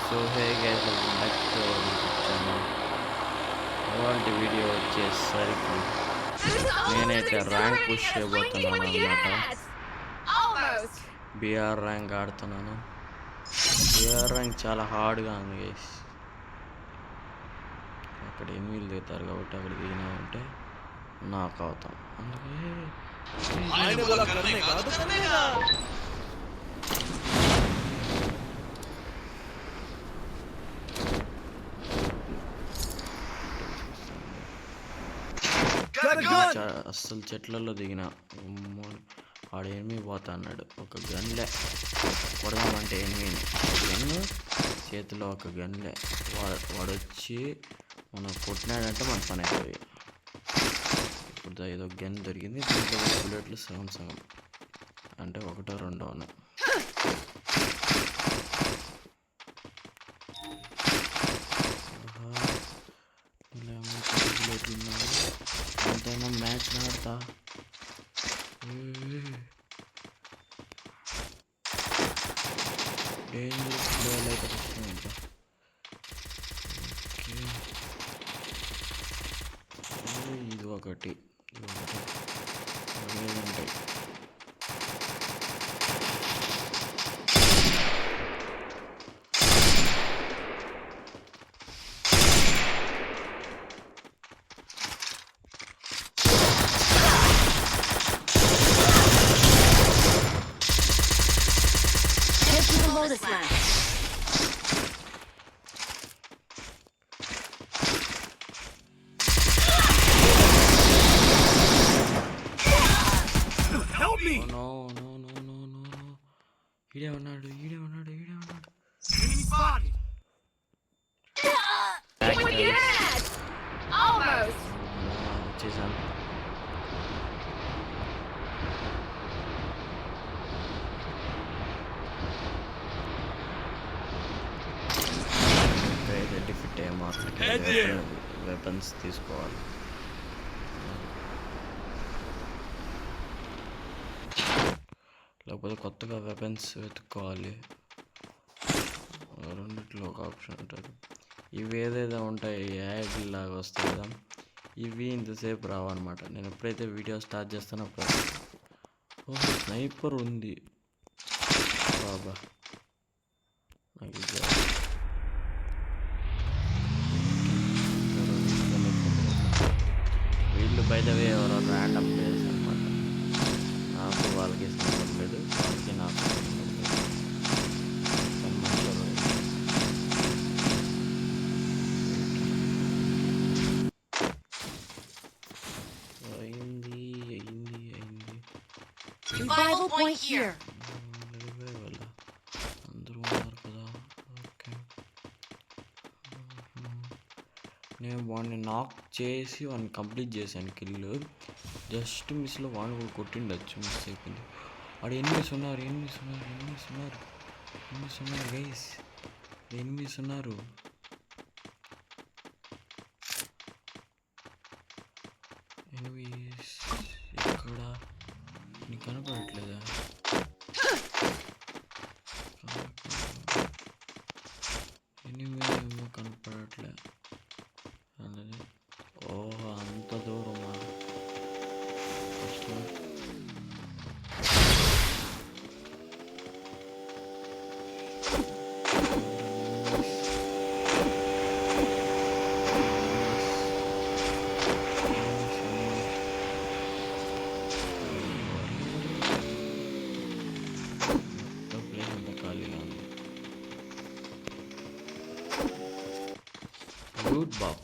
So hey guys welcome back to our YouTube channel. ఇవాళ video వచ్చేసరికి నేనైతే rank push చేయబోతున్నాను అనమాట. బిఆర్ ర్యాంక్ ఆడుతున్నాను. బిఆర్ ర్యాంక్ చాలా హార్డ్గా ఉంది గైస్. అక్కడ ఎనిమిది దిగుతారు కాబట్టి అక్కడ దిగినామంటే నాకు అవుతాం. అందుకే అస్సలు చెట్లలో దిగిన వాడు ఎనిమిది పోతా అన్నాడు. ఒక గన్లే కొడదామంటే ఎనిమిది గన్ను చేతిలో ఒక గన్లే వాడు వచ్చి మనం కొట్టినాడంటే మన పని అయిపోయి. ఇప్పుడు ఏదో గన్ దొరికింది. దీంట్లో బుల్లెట్లు సగం అంటే ఒకటో రెండో ఉన్నాయి. ఎంతైనా మ్యాచ్ ఆడతా. డేంజరస్ ప్లేయర్ అయితే కష్టం. ఇంకా ఇది ఒకటి ఉంటాయి. Lotus land. Help me! Oh, no. ఈడే ఉన్నాడు. Enemy spotted. Yes! Almost. వచ్చేసాను. ఫిట్ అయ్యే మార్కెట్ వెపన్స్ తీసుకోవాలి. లేకపోతే కొత్తగా వెపన్స్ వెతుక్కోవాలి. రెండిట్లో ఒక ఆప్షన్ ఉంటుంది. ఇవి ఏదైతే ఉంటాయి యాడ్ లాగా వస్తాయి కదా, ఇవి ఇంతసేపు రావన్నమాట. నేను ఎప్పుడైతే వీడియో స్టార్ట్ చేస్తానో అప్పుడు స్నైపర్ ఉంది బాబా. నాకు వీళ్ళు బై ద వే ఎవరో ర్యాండమ్ ప్లేయర్స్ అనమాట. నాకు వాళ్ళకి సంబంధం లేదు, వాళ్ళకి నాకు అయింది. అందరూ ఉన్నారు కదా. ఓకే, నేను వాడిని నాక్ చేసి వాడిని కంప్లీట్ చేశాను. కిల్లు జస్ట్ మిస్లో వాడిని కూడా కొట్టిండొచ్చు, మిస్ అయిపోయింది. వాడు ఎనిమిస్ ఉన్నారు గైస్, ఎనిమిస్ ఉన్నారు. ఎనిమిస్ ఎక్కడ నీకు కనపడట్లేదా? ఎనిమిది ఏమో కనపడట్లే. ఓహో, అంత దూరమా? Loot box.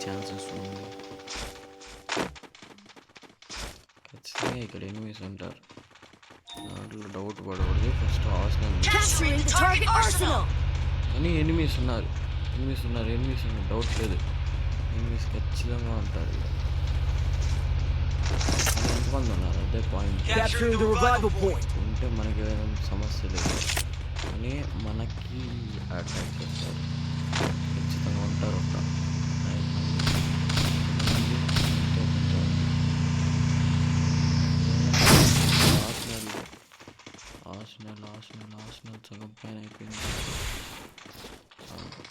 ఛాన్సెస్ ఉంది. ఖచ్చితంగా ఇక్కడ ఎనిమిస్ ఉంటారు. దాంట్లో డౌట్ పడకూడదు. ఫస్ట్ ఆర్సనల్ కానీ ఎనిమీస్ ఉన్నారు డౌట్ లేదు. ఎనిమీస్ ఖచ్చితంగా ఉంటారు. ఎంతమంది ఉన్నారు అదే పాయింట్. ఉంటే మనకి ఏదైనా సమస్య లేదు, కానీ మనకి అటాక్ చేస్తారు. ఖచ్చితంగా ఉంటారు. ఒక 5 మంది ఆర్సెనల్ సగం పైన అయిపోయింది.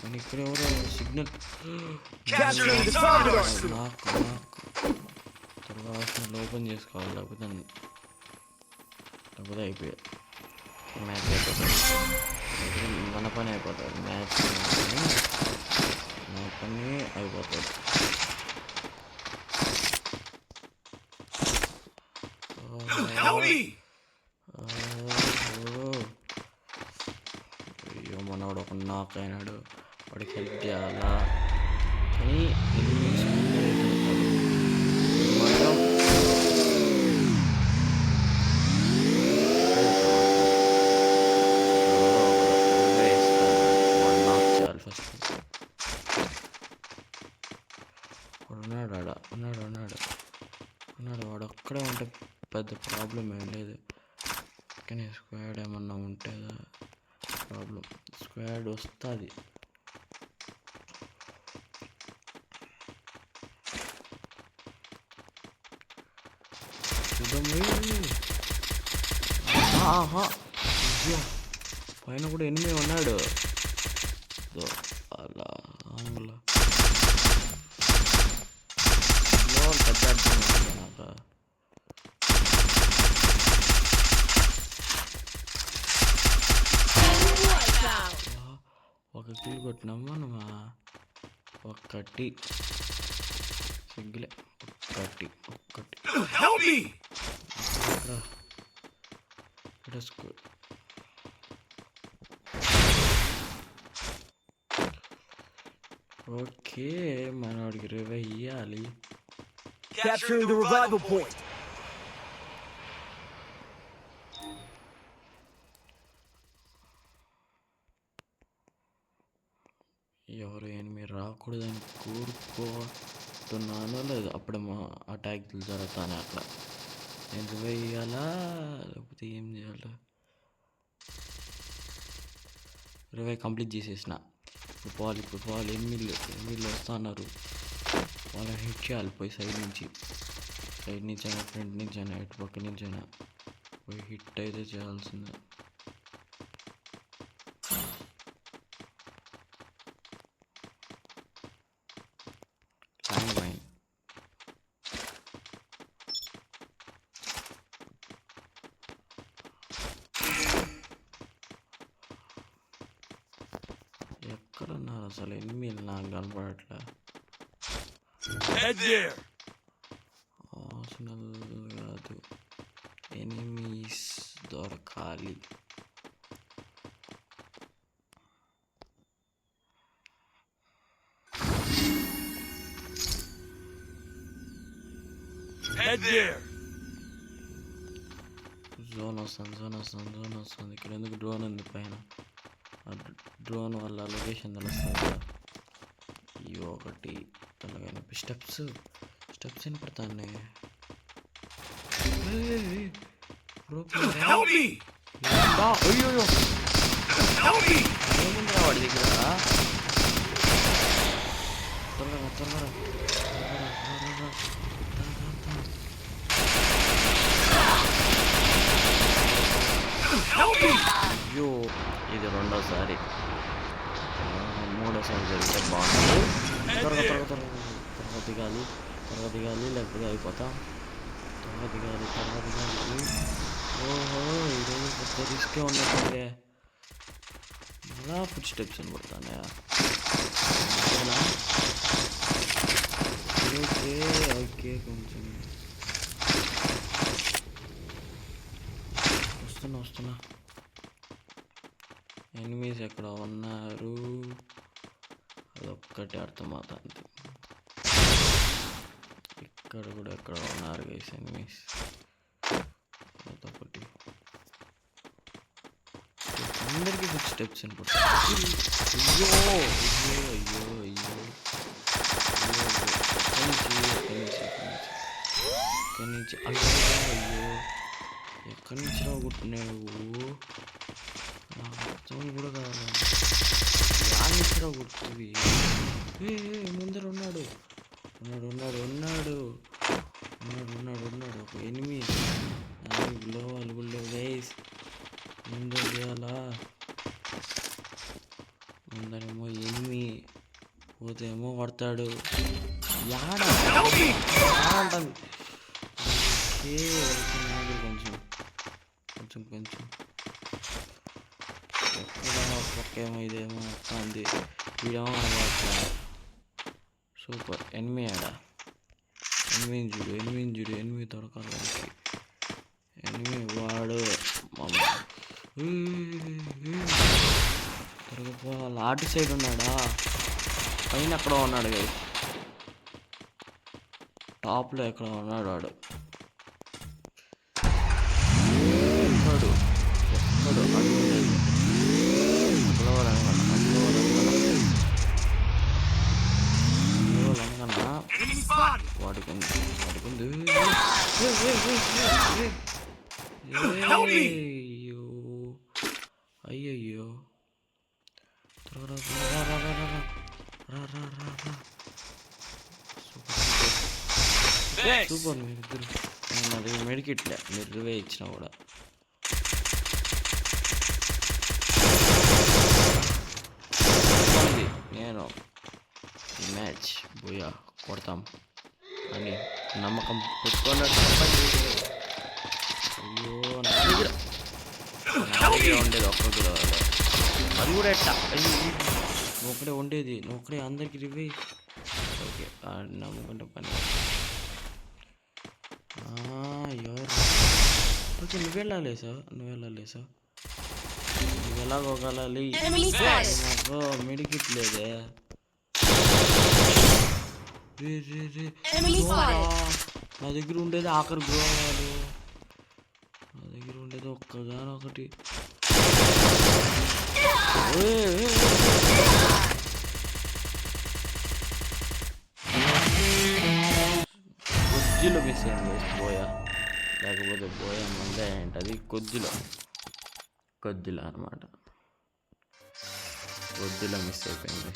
కానీ ఇక్కడ ఎవరో సిగ్నల్ నాకు త్వరగా ఆర్సెనల్ ఓపెన్ చేసుకోవాలి, లేకపోతే అయిపోయాయి. మ్యాచ్ అయిపోతుంది, మన పని అయిపోతుంది. మ్యాచ్ మన పని అయిపోతుంది. అయ్యో, మనవాడు ఒక నాక్ అయినాడు, వాడికి హెల్ప్ చేయాలా. కానీ ఉన్నాడు వాడు ఒక్కడే ఉంటే పెద్ద ప్రాబ్లం ఏం లేదు. కానీ స్క్వాడ్ ఏమన్నా ఉంటే ప్రాబ్లం. స్క్వాడ్ వస్తుంది. పైన కూడా ఎనిమిది ఉన్నాడు. అలా పెద్ద అర్థం నాకు. ఒక కిల్ కొట్టినాము మనమా. ఒక్కటి సింగిలే. ఒక్కటి ఓకే, మనవాడికి రివైవ్ ఇయ్యాలి. Capturing the revival point. ఎవరు ఎనిమి రాకూడదని కోరుకోతున్నానో లేదు. అప్పుడే మా అటాక్లు జరుగుతానే అక్కడ. నేను రివైవ్ ఇయ్యాలా లేకపోతే ఏం చేయాలా? రివైవ్ కంప్లీట్ చేసేసిన. ఇప్పుడు పోవాలి. ఎనిమిదిలో వస్తున్నారు. వాళ్ళని హిట్ చేయాలి పోయి సైడ్ నుంచి అయినా ఫ్రంట్ నుంచి అయినా ఇటు పక్క నుంచి అయినా పోయి హిట్ అయితే చేయాల్సిందే. ఎక్కడున్నారు అసలు ఎనిమిది? నాకు కనపడట్లే. ఆర్సెనల్ కాదు, ఎనిమీస్ దొరకాలి. జోన్ వస్తుంది. ఇక్కడ ఎందుకు డ్రోన్ ఉంది పైన? డ్రోన్ వల్ల లొకేషన్ తెలుస్తుంది. ఈ ఒకటి అలాగైనా స్టెప్స్ వినపడతానే. అయ్యో ఏముందిరా వాడి దగ్గర? త్వరగా అయ్యో, ఇది రెండోసారి. మూడోసారి జరిగితే బాగుంటుంది. త్వరగా దిగాలి లేకపోతే అయిపోతాం. త్వరగా దిగాలి. ఓహో, ఈరోజు పెద్ద రిస్కే ఉన్నట్టుందే. ఇలా ఫుడ్ స్టెప్స్ అని కొడతానే. ఓకే కొంచెం వస్తున్నా. ఎనిమీస్ ఎక్కడ ఉన్నారు అదొక్కటి అర్థమవుతుంది. ఇక్కడ కూడా ఎక్కడ ఉన్నారు గైస్ ఎనిమీస్. అదొకటి. అందరికీ ఫుడ్ స్టెప్స్ అనుకుంటా. అయ్యో అయ్యో అయ్యో అయ్యో ఎక్కడి నుంచి అయ్యో అయ్యో ఎక్కడి నుంచి రాగొట్టినావు అర్థం కూడా కావాలి యాడ్ నుంచి రాగొట్టువి ముందర ఉన్నాడు ఉన్నాడు ఉన్నాడు ఉన్నాడు ఉన్నాడు ఉన్నాడు ఉన్నాడు ఒక ఎనిమిది గ్లోవాలి గుళ్ళే గైస్ ముందు చేయాలా ముందరేమో ఎనిమి పోతేమో పడతాడు యాడ ఉంటుంది కొంచెం కొంచెం కొంచెం ఎక్కడ పక్కేమో ఇదేమో వస్తుంది వీడేమో అనమాట సూపర్ ఎనిమి ఆడ ఎనిమిది చూడు ఎనిమిది దొరకాలి వాడికి ఎనిమిది వాడు త్వరగా అటు సైడ్ ఉన్నాడా పైన ఎక్కడ ఉన్నాడు కదా టాప్లో ఎక్కడ ఉన్నాడు వాడు ఎక్కడు ఎక్కడు వాడికి అయ్యయ్యో సూపర్ మీరిద్దరు నా దగ్గర మెడికిట్లే మీరు రివే ఇచ్చినా కూడా నేను ఈ మ్యాచ్ బోయా కొడతాం అని నమ్మకం పెట్టుకున్నట్టు అయ్యో నా దగ్గర ఉండేది ఒక్కడు అది కూడా ఎట్టా అయ్యో నువ్వు ఒకడే ఉండేది నువ్వు ఒకడే అందరికి రివే ఓకే నమ్ముకుంటే పని ఎవరు ఓకే నువ్వు వెళ్ళాలి సార్ నువ్వు ఎలాగోగలాలి నాకు మెడికిట్ లేదే నా దగ్గర ఉండేది ఆఖరి గృహాలు నా దగ్గర ఉండేది ఒక్కగానొకటి కొద్దిలో మిస్ అయింది బోయా లేకపోతే బోయా మందే ఏంటది కొద్దిలో అనమాట కొద్దిలో మిస్ అయిపోయింది